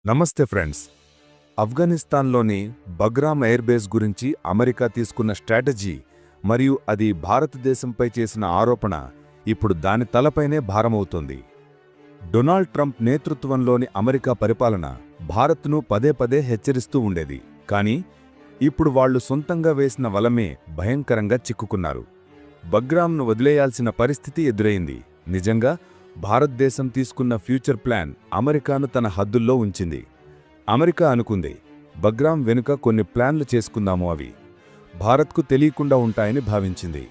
నమస్తే friends. ఆఫ్ఘనిస్తాన్లోని Bagram air base గురించి America తీసుకున్న స్ట్రాటజీ మరియు అది భారతదేశంపై చేసిన ఆరోపణ ఇప్పుడు దాని తలపైనే భారమవుతోంది. డొనాల్డ్ ట్రంప్ నేతృత్వంలోని అమెరికా పరిపాలన భారత్ను పదే పదే హెచ్చరిస్తూ ఉండేది. కానీ ఇప్పుడు వాళ్లు సొంతంగా వేసిన వలమే భయంకరంగా చిక్కుకున్నారు. బగ్రామ్ను వదిలేయాల్సిన పరిస్థితి ఎదురైంది. నిజంగా భారతదేశం తీసుకున్న ఫ్యూచర్ ప్లాన్ అమెరికాను తన హద్దుల్లో ఉంచింది. అమెరికా అనుకుంది, బగ్రామ్ వెనుక కొన్ని ప్లాన్లు చేసుకుందాము, అవి భారత్కు తెలియకుండా ఉంటాయని భావించింది.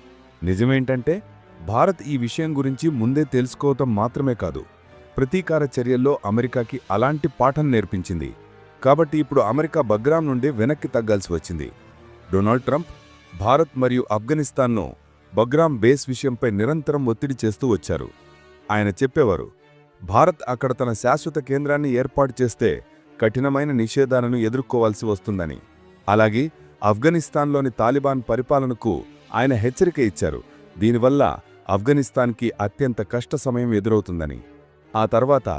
నిజమేంటంటే భారత్ ఈ విషయం గురించి ముందే తెలుసుకోవటం మాత్రమే కాదు, ప్రతీకార చర్యల్లో అమెరికాకి అలాంటి పాఠం నేర్పించింది. కాబట్టి ఇప్పుడు అమెరికా బగ్రామ్ నుండి వెనక్కి తగ్గాల్సి వచ్చింది. డొనాల్డ్ ట్రంప్ భారత్ మరియు ఆఫ్ఘనిస్తాన్ను బగ్రామ్ బేస్ విషయంపై నిరంతరం ఒత్తిడి చేస్తూ వచ్చారు. ఆయన చెప్పేవారు, భారత్ అక్కడ తన శాశ్వత కేంద్రాన్ని ఏర్పాటు చేస్తే కఠినమైన నిషేధాలను ఎదుర్కోవాల్సి వస్తుందని. అలాగే ఆఫ్ఘనిస్తాన్లోని తాలిబాన్ పరిపాలనకు ఆయన హెచ్చరిక ఇచ్చారు. దీనివల్ల ఆఫ్ఘనిస్తాన్కి అత్యంత కష్ట సమయం ఎదురవుతుందని. ఆ తర్వాత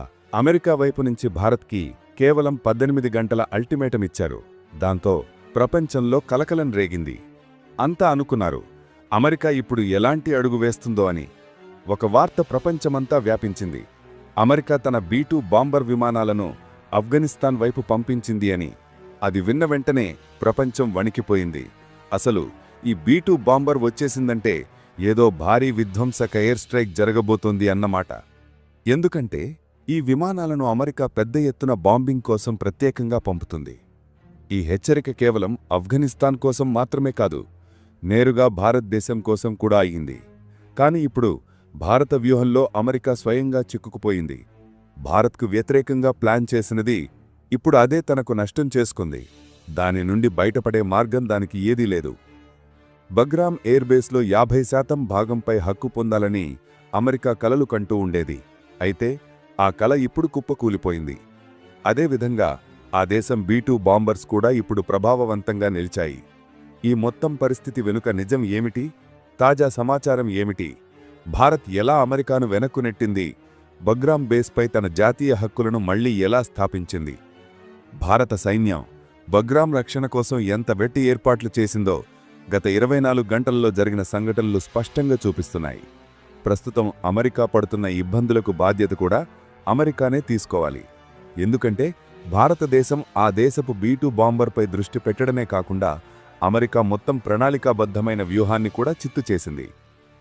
అమెరికా వైపు నుంచి భారత్కి కేవలం 18 గంటల అల్టిమేటం ఇచ్చారు. దాంతో ప్రపంచంలో కలకలం రేగింది. అంతా అనుకున్నారు, అమెరికా ఇప్పుడు ఎలాంటి అడుగు వేస్తుందో అని. ఒక వార్త ప్రపంచమంతా వ్యాపించింది. అమెరికా తన B-2 బాంబర్ విమానాలను ఆఫ్ఘనిస్తాన్ వైపు పంపించింది అని. అది విన్న వెంటనే ప్రపంచం వణికిపోయింది. అసలు ఈ B-2 బాంబర్ వచ్చేసిందంటే ఏదో భారీ విధ్వంసక ఎయిర్ స్ట్రైక్ జరగబోతోంది అన్నమాట. ఎందుకంటే ఈ విమానాలను అమెరికా పెద్ద ఎత్తున బాంబింగ్ కోసం ప్రత్యేకంగా పంపుతుంది. ఈ హెచ్చరిక కేవలం ఆఫ్ఘనిస్తాన్ కోసం మాత్రమే కాదు, నేరుగా భారతదేశం కోసం కూడా అయ్యింది. కానీ ఇప్పుడు భారత వ్యూహంలో అమెరికా స్వయంగా చిక్కుకుపోయింది. భారత్కు వ్యతిరేకంగా ప్లాన్ చేసినది ఇప్పుడు అదే తనకు నష్టం చేసుకుంది. దాని నుండి బయటపడే మార్గం దానికి ఏదీ లేదు. బగ్రామ్ ఎయిర్బేస్లో 50% భాగంపై హక్కు పొందాలని అమెరికా కలలు కంటూ ఉండేది. అయితే ఆ కల ఇప్పుడు కుప్పకూలిపోయింది. అదేవిధంగా ఆ దేశం B-2 బాంబర్స్ కూడా ఇప్పుడు ప్రభావవంతంగా నిలిచాయి. ఈ మొత్తం పరిస్థితి వెనుక నిజం ఏమిటి? తాజా సమాచారం ఏమిటి? భారత్ ఎలా అమెరికాను వెనక్కు నెట్టింది? బగ్రామ్ బేస్పై తన జాతీయ హక్కులను మళ్లీ ఎలా స్థాపించింది? భారత సైన్యం బగ్రామ్ రక్షణ కోసం ఎంత వెట్టి ఏర్పాట్లు చేసిందో గత 24 గంటల్లో జరిగిన సంఘటనలు స్పష్టంగా చూపిస్తున్నాయి. ప్రస్తుతం అమెరికా పడుతున్న ఇబ్బందులకు బాధ్యత కూడా అమెరికానే తీసుకోవాలి. ఎందుకంటే భారతదేశం ఆ దేశపు B-2 బాంబర్పై దృష్టి పెట్టడమే కాకుండా అమెరికా మొత్తం ప్రణాళికాబద్ధమైన వ్యూహాన్ని కూడా చిత్తు చేసింది.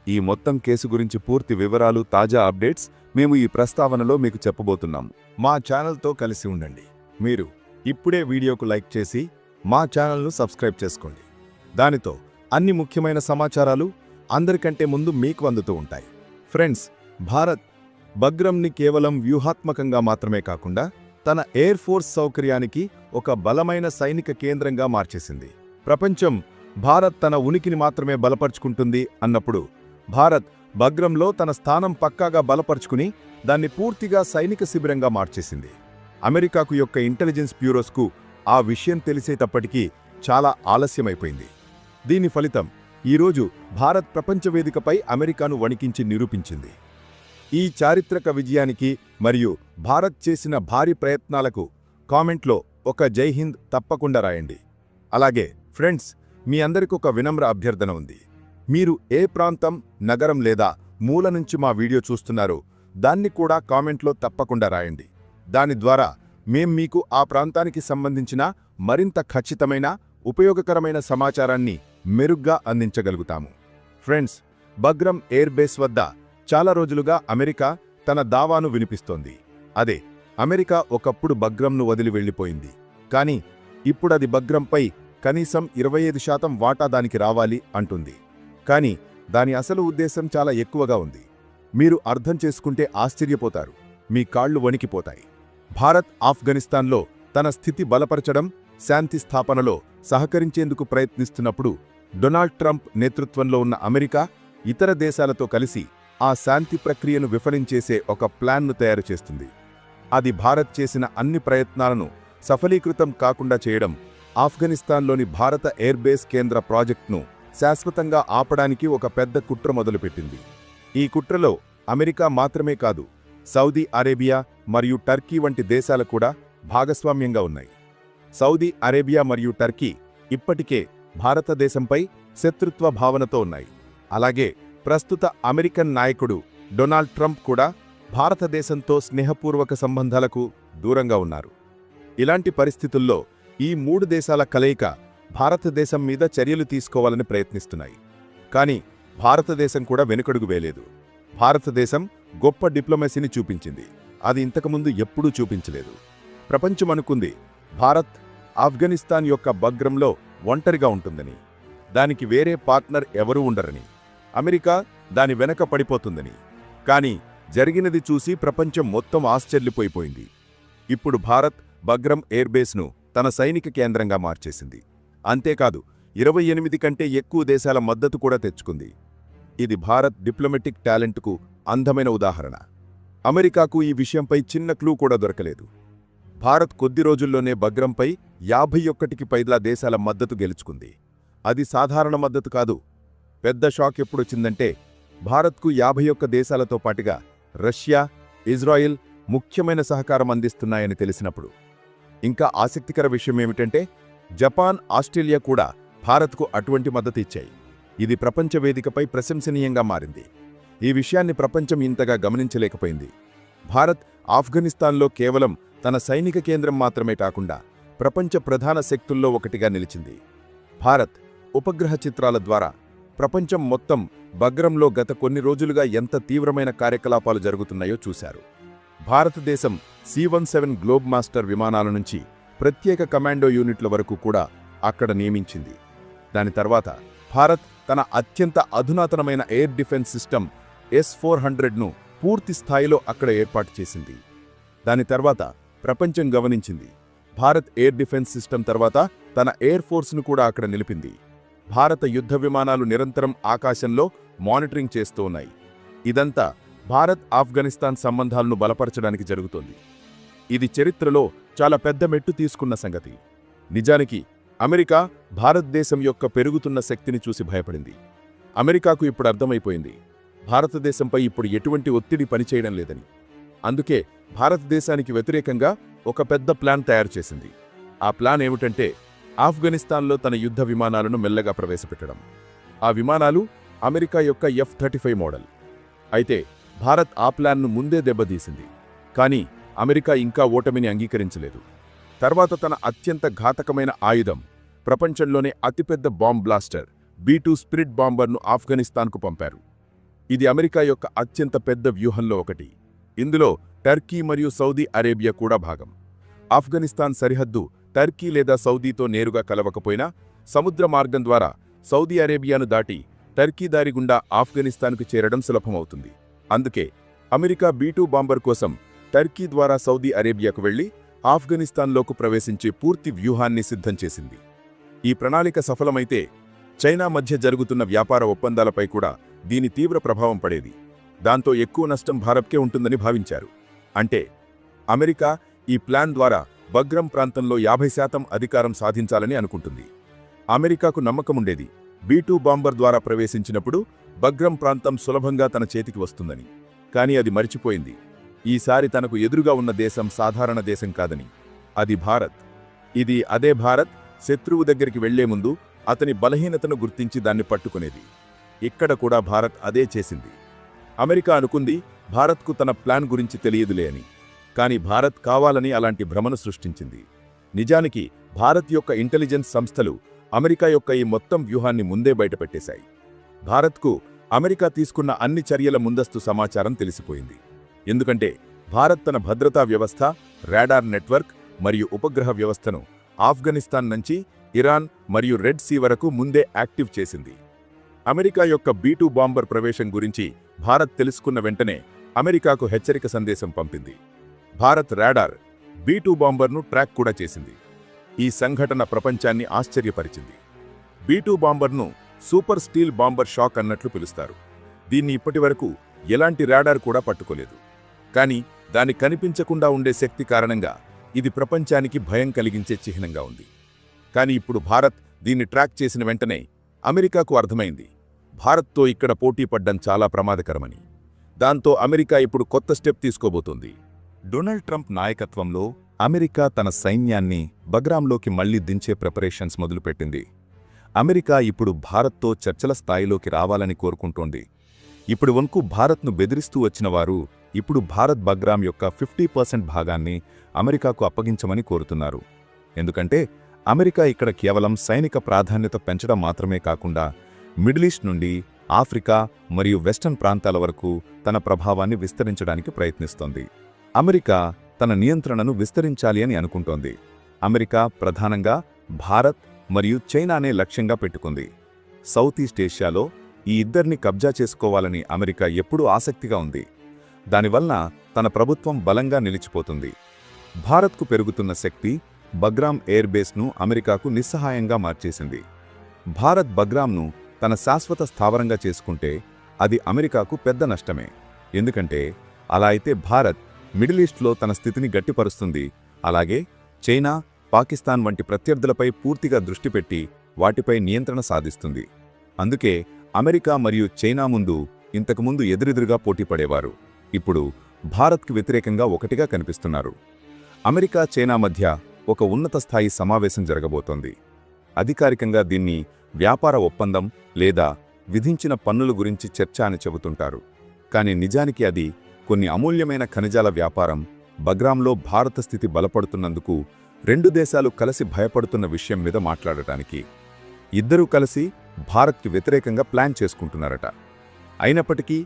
ఈ మొత్తం కేసు గురించి పూర్తి వివరాలు, తాజా అప్డేట్స్ మేము ఈ ప్రస్తావనలో మీకు చెప్పబోతున్నాం. మా ఛానల్తో కలిసి ఉండండి. మీరు ఇప్పుడే వీడియోకు లైక్ చేసి మా ఛానల్ను సబ్స్క్రైబ్ చేసుకోండి. దానితో అన్ని ముఖ్యమైన సమాచారాలు అందరికంటే ముందు మీకు అందుతూ ఉంటాయి. ఫ్రెండ్స్, భారత్ బగ్రామ్ని కేవలం వ్యూహాత్మకంగా మాత్రమే కాకుండా తన ఎయిర్ ఫోర్స్ సౌకర్యానికి ఒక బలమైన సైనిక కేంద్రంగా మార్చేసింది. ప్రపంచం భారత్ తన ఉనికిని మాత్రమే బలపరుచుకుంటుంది అన్నప్పుడు భారత్ బగ్రామ్లో తన స్థానం పక్కాగా బలపరుచుకుని దాన్ని పూర్తిగా సైనిక శిబిరంగా మార్చేసింది. అమెరికాకు యొక్క ఇంటెలిజెన్స్ బ్యూరోస్కు ఆ విషయం తెలిసేటప్పటికీ చాలా ఆలస్యమైపోయింది. దీని ఫలితం ఈరోజు భారత్ ప్రపంచ వేదికపై అమెరికాను వణికించి నిరూపించింది. ఈ చారిత్రక విజయానికి మరియు భారత్ చేసిన భారీ ప్రయత్నాలకు కామెంట్లో ఒక జై హింద్ తప్పకుండా రాయండి. అలాగే ఫ్రెండ్స్, మీ అందరికొక వినమ్ర అభ్యర్థన ఉంది. మీరు ఏ ప్రాంతం, నగరం లేదా మూల నుంచి మా వీడియో చూస్తున్నారో దాన్ని కూడా కామెంట్లో తప్పకుండా రాయండి. దాని ద్వారా మేం మీకు ఆ ప్రాంతానికి సంబంధించిన మరింత ఖచ్చితమైన, ఉపయోగకరమైన సమాచారాన్ని మెరుగ్గా అందించగలుగుతాము. ఫ్రెండ్స్, బగ్రామ్ ఎయిర్ బేస్ వద్ద చాలా రోజులుగా అమెరికా తన దావాను వినిపిస్తోంది. అదే, అమెరికా ఒకప్పుడు బగ్రామ్ను వదిలి వెళ్లిపోయింది. కానీ ఇప్పుడది బగ్రామ్పై కనీసం 25% వాటా దానికి రావాలి అంటుంది. కానీ దాని అసలు ఉద్దేశం చాలా ఎక్కువగా ఉంది. మీరు అర్థం చేసుకుంటే ఆశ్చర్యపోతారు, మీ కాళ్లు వణికిపోతాయి. భారత్ ఆఫ్ఘనిస్తాన్లో తన స్థితి బలపరచడం, శాంతి స్థాపనలో సహకరించేందుకు ప్రయత్నిస్తున్నప్పుడు డొనాల్డ్ ట్రంప్ నేతృత్వంలో ఉన్న అమెరికా ఇతర దేశాలతో కలిసి ఆ శాంతి ప్రక్రియను విఫలం చేసే ఒక ప్లాన్ను తయారు చేస్తుంది. అది భారత్ చేసిన అన్ని ప్రయత్నాలను సఫలీకృతం కాకుండా చేయడం, ఆఫ్ఘనిస్తాన్లోని భారత ఎయిర్బేస్ కేంద్ర ప్రాజెక్టును శాశ్వతంగా ఆపడానికి ఒక పెద్ద కుట్ర మొదలుపెట్టింది. ఈ కుట్రలో అమెరికా మాత్రమే కాదు, సౌదీ అరేబియా మరియు టర్కీ వంటి దేశాలు కూడా భాగస్వామ్యంగా ఉన్నాయి. సౌదీ అరేబియా మరియు టర్కీ ఇప్పటికే భారతదేశంపై శత్రుత్వ భావనతో ఉన్నాయి. అలాగే ప్రస్తుత అమెరికన్ నాయకుడు డొనాల్డ్ ట్రంప్ కూడా భారతదేశంతో స్నేహపూర్వక సంబంధాలకు దూరంగా ఉన్నారు. ఇలాంటి పరిస్థితుల్లో ఈ మూడు దేశాల కలయిక భారతదేశం మీద చర్యలు తీసుకోవాలని ప్రయత్నిస్తున్నాయి. కానీ భారతదేశం కూడా వెనుకడుగు వేయలేదు. భారతదేశం గొప్ప డిప్లొమసీని చూపించింది. అది ఇంతకుముందు ఎప్పుడూ చూపించలేదు. ప్రపంచం అనుకుంది భారత్ ఆఫ్ఘనిస్తాన్ యొక్క బగ్రంలో ఒంటరిగా ఉంటుందని, దానికి వేరే పార్ట్నర్ ఎవరూ ఉండరని, అమెరికా దాని వెనక పడిపోతుందని. కానీ జరిగినది చూసి ప్రపంచం మొత్తం ఆశ్చర్యపోయిపోయింది. ఇప్పుడు భారత్ బగ్రం ఎయిర్బేస్ను తన సైనిక కేంద్రంగా మార్చేసింది. అంతేకాదు 28 కంటే ఎక్కువ దేశాల మద్దతు కూడా తెచ్చుకుంది. ఇది భారత్ డిప్లొమాటిక్ టాలెంట్కు అందమైన ఉదాహరణ. అమెరికాకు ఈ విషయంపై చిన్న క్లూ కూడా దొరకలేదు. భారత్ కొద్ది రోజుల్లోనే బగ్రంపై 51కి పైగా దేశాల మద్దతు గెలుచుకుంది. అది సాధారణ మద్దతు కాదు. పెద్ద షాక్ ఎప్పుడొచ్చిందంటే భారత్కు 51 దేశాలతో పాటుగా రష్యా, ఇజ్రాయిల్ ముఖ్యమైన సహకారం అందిస్తున్నాయని తెలిసినప్పుడు. ఇంకా ఆసక్తికర విషయమేమిటంటే జపాన్, ఆస్ట్రేలియా కూడా భారత్కు అటువంటి మద్దతు ఇచ్చాయి. ఇది ప్రపంచ వేదికపై ప్రశంసనీయంగా మారింది. ఈ విషయాన్ని ప్రపంచం ఇంతగా గమనించలేకపోయింది. భారత్ ఆఫ్ఘనిస్తాన్లో కేవలం తన సైనిక కేంద్రం మాత్రమే కాకుండా ప్రపంచ ప్రధాన శక్తుల్లో ఒకటిగా నిలిచింది. భారత్ ఉపగ్రహ చిత్రాల ద్వారా ప్రపంచం మొత్తం బగ్రంలో గత కొన్ని రోజులుగా ఎంత తీవ్రమైన కార్యకలాపాలు జరుగుతున్నాయో చూశారు. భారతదేశం C-17 గ్లోబ్ మాస్టర్ విమానాల నుంచి ప్రత్యేక కమాండో యూనిట్ల వరకు కూడా అక్కడ నియమించింది. దాని తర్వాత భారత్ తన అత్యంత అధునాతనమైన ఎయిర్ డిఫెన్స్ సిస్టమ్ S-400ను పూర్తి స్థాయిలో అక్కడ ఏర్పాటు చేసింది. దాని తర్వాత ప్రపంచం గమనించింది. భారత్ ఎయిర్ డిఫెన్స్ సిస్టమ్ తర్వాత తన ఎయిర్ ఫోర్స్ను కూడా అక్కడ నిలిపింది. భారత యుద్ధ విమానాలు నిరంతరం ఆకాశంలో మానిటరింగ్ చేస్తూ ఉన్నాయి. ఇదంతా భారత్ ఆఫ్ఘనిస్తాన్ సంబంధాలను బలపరచడానికి జరుగుతోంది. ఇది చరిత్రలో చాలా పెద్ద మెట్టు తీసుకున్న సంగతి. నిజానికి అమెరికా భారతదేశం యొక్క పెరుగుతున్న శక్తిని చూసి భయపడింది. అమెరికాకు ఇప్పుడు అర్థమైపోయింది భారతదేశంపై ఇప్పుడు ఎటువంటి ఒత్తిడి పనిచేయడం లేదని. అందుకే భారతదేశానికి వ్యతిరేకంగా ఒక పెద్ద ప్లాన్ తయారు చేసింది. ఆ ప్లాన్ ఏమిటంటే ఆఫ్ఘనిస్తాన్లో తన యుద్ధ విమానాలను మెల్లగా ప్రవేశపెట్టడం. ఆ విమానాలు అమెరికా యొక్క F-35 మోడల్. అయితే భారత్ ఆ ప్లాన్ను ముందే దెబ్బతీసింది. కానీ అమెరికా ఇంకా ఓటమిని అంగీకరించలేదు. తర్వాత తన అత్యంత ఘాతకమైన ఆయుధం, ప్రపంచంలోనే అతిపెద్ద బాంబ్ బ్లాస్టర్ B-2 స్పిరిట్ బాంబర్ను ఆఫ్ఘనిస్తాన్కు పంపారు. ఇది అమెరికా యొక్క అత్యంత పెద్ద వ్యూహంలో ఒకటి. ఇందులో టర్కీ మరియు సౌదీ అరేబియా కూడా భాగం. ఆఫ్ఘనిస్తాన్ సరిహద్దు టర్కీ లేదా సౌదీతో నేరుగా కలవకపోయినా సముద్ర మార్గం ద్వారా సౌదీ అరేబియాను దాటి టర్కీ దారి గుండా ఆఫ్ఘనిస్తాన్కు చేరడం సులభమవుతుంది. అందుకే అమెరికా B-2 బాంబర్ కోసం టర్కీ ద్వారా సౌదీ అరేబియాకు వెళ్లి ఆఫ్ఘనిస్తాన్లోకి ప్రవేశించే పూర్తి వ్యూహాన్ని సిద్ధం చేసింది. ఈ ప్రణాళిక సఫలమైతే చైనా మధ్య జరుగుతున్న వ్యాపార ఒప్పందాలపై కూడా దీని తీవ్ర ప్రభావం పడేది. దాంతో ఎక్కువ నష్టం భారత్కే ఉంటుందని భావించారు. అంటే అమెరికా ఈ ప్లాన్ ద్వారా బగ్రం ప్రాంతంలో 50% అధికారం సాధించాలని అనుకుంటుంది. అమెరికాకు నమ్మకముండేది B-2 బాంబర్ ద్వారా ప్రవేశించినప్పుడు బగ్రం ప్రాంతం సులభంగా తన చేతికి వస్తుందని. కానీ అది మరిచిపోయింది. ఈసారి తనకు ఎదురుగా ఉన్న దేశం సాధారణ దేశం కాదని. అది భారత్. ఇది అదే భారత్ శత్రువు దగ్గరికి వెళ్లే ముందు అతని బలహీనతను గుర్తించి దాన్ని పట్టుకునేది. ఇక్కడ కూడా భారత్ అదే చేసింది. అమెరికా అనుకుంది భారత్కు తన ప్లాన్ గురించి తెలియదులే అని. కానీ భారత్ కావాలని అలాంటి భ్రమను సృష్టించింది. నిజానికి భారత్ యొక్క ఇంటెలిజెన్స్ సంస్థలు అమెరికా యొక్క ఈ మొత్తం వ్యూహాన్ని ముందే బయటపెట్టేశాయి. భారత్కు అమెరికా తీసుకున్న అన్ని చర్యల ముందస్తు సమాచారం తెలిసిపోయింది. ఎందుకంటే భారత్ తన భద్రతా వ్యవస్థ, రాడార్ నెట్వర్క్ మరియు ఉపగ్రహ వ్యవస్థను ఆఫ్ఘనిస్తాన్ నుంచి ఇరాన్ మరియు రెడ్ సీ వరకు ముందే యాక్టివ్ చేసింది. అమెరికా యొక్క B-2 బాంబర్ ప్రవేశం గురించి భారత్ తెలుసుకున్న వెంటనే అమెరికాకు హెచ్చరిక సందేశం పంపింది. భారత్ రాడార్ B-2 బాంబర్ను ట్రాక్ కూడా చేసింది. ఈ సంఘటన ప్రపంచాన్ని ఆశ్చర్యపరిచింది. B-2 బాంబర్ను సూపర్ స్టీల్ బాంబర్ షాక్ అన్నట్లు పిలుస్తారు. దీన్ని ఇప్పటివరకు ఎలాంటి రాడార్ కూడా పట్టుకోలేదు. కానీ దాని కనిపించకుండా ఉండే శక్తి కారణంగా ఇది ప్రపంచానికి భయం కలిగించే చిహ్నంగా ఉంది. కానీ ఇప్పుడు భారత్ దీన్ని ట్రాక్ చేసిన వెంటనే అమెరికాకు అర్థమైంది భారత్తో ఇక్కడ పోటీ పడ్డం చాలా ప్రమాదకరమని. దాంతో అమెరికా ఇప్పుడు కొత్త స్టెప్ తీసుకోబోతోంది. డొనాల్డ్ ట్రంప్ నాయకత్వంలో అమెరికా తన సైన్యాన్ని బగ్రాంలోకి మళ్లీ దించే ప్రిపరేషన్స్ మొదలుపెట్టింది. అమెరికా ఇప్పుడు భారత్తో చర్చల స్థాయిలోకి రావాలని కోరుకుంటోంది. ఇప్పుడు వరకు భారత్ను బెదిరిస్తూ వచ్చినవారు ఇప్పుడు భారత్ బగ్రాం యొక్క 50% భాగాన్ని అమెరికాకు అప్పగించమని కోరుతున్నారు. ఎందుకంటే అమెరికా ఇక్కడ కేవలం సైనిక ప్రాధాన్యత పెంచడం మాత్రమే కాకుండా మిడిల్ ఈస్ట్ నుండి ఆఫ్రికా మరియు వెస్టర్న్ ప్రాంతాల వరకు తన ప్రభావాన్ని విస్తరించడానికి ప్రయత్నిస్తోంది. అమెరికా తన నియంత్రణను విస్తరించాలి అని అనుకుంటోంది. అమెరికా ప్రధానంగా భారత్ మరియు చైనానే లక్ష్యంగా పెట్టుకుంది. సౌత్ ఈస్ట్ ఏషియాలో ఈ ఇద్దరిని కబ్జా చేసుకోవాలని అమెరికా ఎప్పుడూ ఆసక్తిగా ఉంది. దానివల్ల తన ప్రభుత్వం బలంగా నిలిచిపోతుంది. భారత్కు పెరుగుతున్న శక్తి బగ్రాం ఎయిర్ బేస్ను అమెరికాకు నిస్సహాయంగా మార్చేసింది. భారత్ బగ్రాంను తన శాశ్వత స్థావరంగా చేసుకుంటే అది అమెరికాకు పెద్ద నష్టమే. ఎందుకంటే అలా అయితే భారత్ మిడిల్ ఈస్ట్లో తన స్థితిని గట్టిపరుస్తుంది. అలాగే చైనా, పాకిస్తాన్ వంటి ప్రత్యర్థులపై పూర్తిగా దృష్టి పెట్టి వాటిపై నియంత్రణ సాధిస్తుంది. అందుకే అమెరికా మరియు చైనా ముందు ఇంతకుముందు ఎదురెదురుగా పోటీపడేవారు. ఇప్పుడు భారత్కు వ్యతిరేకంగా ఒకటిగా కనిపిస్తున్నారు. అమెరికా చైనా మధ్య ఒక ఉన్నత స్థాయి సమావేశం జరగబోతోంది. అధికారికంగా దీన్ని వ్యాపార ఒప్పందం లేదా విధించిన పన్నుల గురించి చర్చ అని చెబుతుంటారు. కానీ నిజానికి అది కొన్ని అమూల్యమైన ఖనిజాల వ్యాపారం. బగ్రాంలో భారత స్థితి బలపడుతున్నందుకు రెండు దేశాలు కలిసి భయపడుతున్న విషయం మీద మాట్లాడటానికి ఇద్దరూ కలిసి భారత్కి వ్యతిరేకంగా ప్లాన్ చేసుకుంటున్నారట. అయినప్పటికీ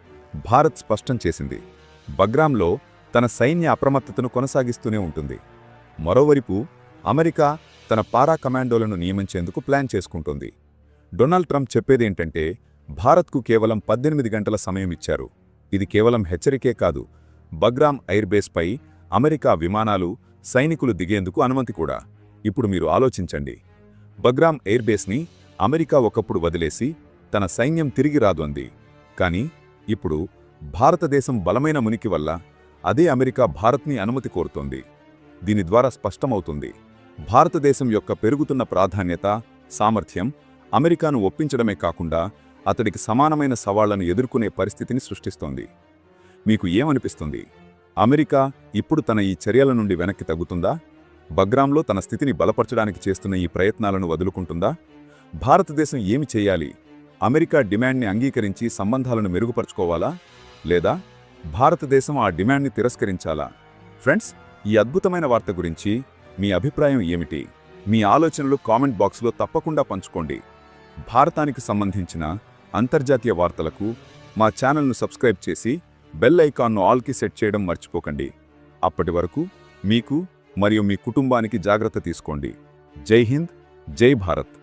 భారత్ స్పష్టం చేసింది, బగ్రాంలో తన సైన్య అప్రమత్తతను కొనసాగిస్తూనే ఉంటుంది. మరోవైపు అమెరికా తన పారా కమాండోలను నియమించేందుకు ప్లాన్ చేసుకుంటోంది. డొనాల్డ్ ట్రంప్ చెప్పేదేంటంటే భారత్కు కేవలం 18 గంటల సమయం ఇచ్చారు. ఇది కేవలం హెచ్చరికే కాదు, బగ్రాం ఎయిర్ బేస్పై అమెరికా విమానాలు, సైనికులు దిగేందుకు అనుమతి కూడా. ఇప్పుడు మీరు ఆలోచించండి, బగ్రాం ఎయిర్ బేస్ని అమెరికా ఒకప్పుడు వదిలేసి తన సైన్యం తిరిగి రాదు అంది. కానీ ఇప్పుడు భారతదేశం బలమైన మునికి వల్ల అదే అమెరికా భారత్ని అనుమతి కోరుతోంది. దీని ద్వారా స్పష్టమవుతుంది, భారతదేశం యొక్క పెరుగుతున్న ప్రాధాన్యత, సామర్థ్యం అమెరికాను ఒప్పించడమే కాకుండా అతడికి సమానమైన సవాళ్లను ఎదుర్కొనే పరిస్థితిని సృష్టిస్తోంది. మీకు ఏమనిపిస్తుంది? అమెరికా ఇప్పుడు తన ఈ చర్యల నుండి వెనక్కి తగ్గుతుందా? బగ్రాంలో తన స్థితిని బలపరచడానికి చేస్తున్న ఈ ప్రయత్నాలను వదులుకుంటుందా? భారతదేశం ఏమి చేయాలి? అమెరికా డిమాండ్ని అంగీకరించి సంబంధాలను మెరుగుపరుచుకోవాలా, లేదా భారతదేశం ఆ డిమాండ్ని తిరస్కరించాలా? ఫ్రెండ్స్, ఈ అద్భుతమైన వార్త గురించి మీ అభిప్రాయం ఏమిటి? మీ ఆలోచనలు కామెంట్ బాక్స్లో తప్పకుండా పంచుకోండి. భారతానికి సంబంధించిన అంతర్జాతీయ వార్తలకు మా ఛానల్ను సబ్స్క్రైబ్ చేసి బెల్ ఐకాన్ను ఆల్కి సెట్ చేయడం మర్చిపోకండి. అప్పటి వరకు మీకు మరియు మీ కుటుంబానికి జాగ్రత్త తీసుకోండి. జై హింద్, జై భారత్.